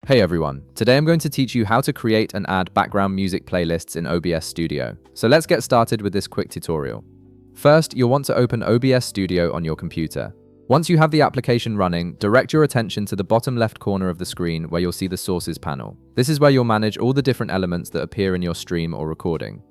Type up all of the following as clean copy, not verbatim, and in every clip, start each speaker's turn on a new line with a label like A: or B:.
A: Hey everyone, today I'm going to teach you how to create and add background music playlists in OBS Studio. So let's get started with this quick tutorial. First, you'll want to open OBS Studio on your computer. Once you have the application running, direct your attention to the bottom left corner of the screen where you'll see the Sources panel. This is where you'll manage all the different elements that appear in your stream or recording.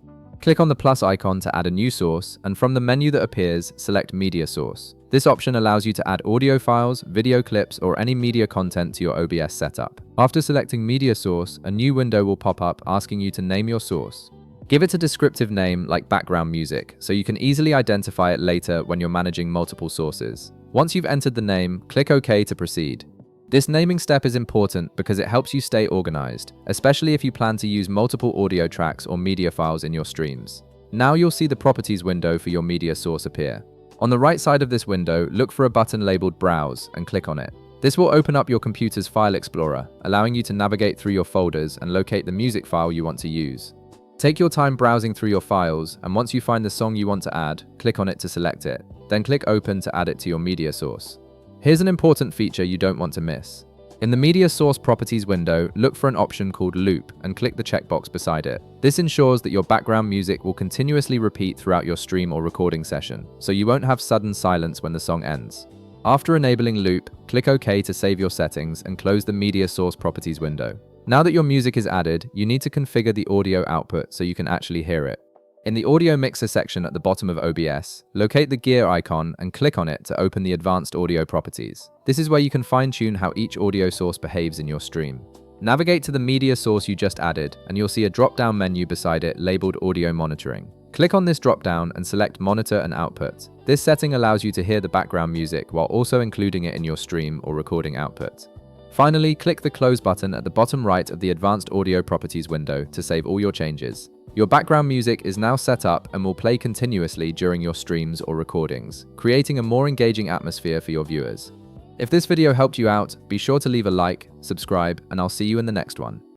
A: Click on the plus icon to add a new source, and from the menu that appears, select Media Source. This option allows you to add audio files, video clips, or any media content to your OBS setup. After selecting Media Source, a new window will pop up asking you to name your source. Give it a descriptive name like background music, so you can easily identify it later when you're managing multiple sources. Once you've entered the name, click OK to proceed. This naming step is important because it helps you stay organized, especially if you plan to use multiple audio tracks or media files in your streams. Now you'll see the Properties window for your media source appear. On the right side of this window, look for a button labeled Browse and click on it. This will open up your computer's file explorer, allowing you to navigate through your folders and locate the music file you want to use. Take your time browsing through your files, and once you find the song you want to add, click on it to select it. Then click Open to add it to your media source. Here's an important feature you don't want to miss. In the Media Source Properties window, look for an option called Loop and click the checkbox beside it. This ensures that your background music will continuously repeat throughout your stream or recording session, so you won't have sudden silence when the song ends. After enabling Loop, click OK to save your settings and close the Media Source Properties window. Now that your music is added, you need to configure the audio output so you can actually hear it. In the Audio Mixer section at the bottom of OBS, locate the gear icon and click on it to open the Advanced Audio Properties. This is where you can fine-tune how each audio source behaves in your stream. Navigate to the media source you just added, and you'll see a drop-down menu beside it labeled Audio Monitoring. Click on this drop-down and select Monitor and Output. This setting allows you to hear the background music while also including it in your stream or recording output. Finally, click the Close button at the bottom right of the Advanced Audio Properties window to save all your changes. Your background music is now set up and will play continuously during your streams or recordings, creating a more engaging atmosphere for your viewers. If this video helped you out, be sure to leave a like, subscribe, and I'll see you in the next one.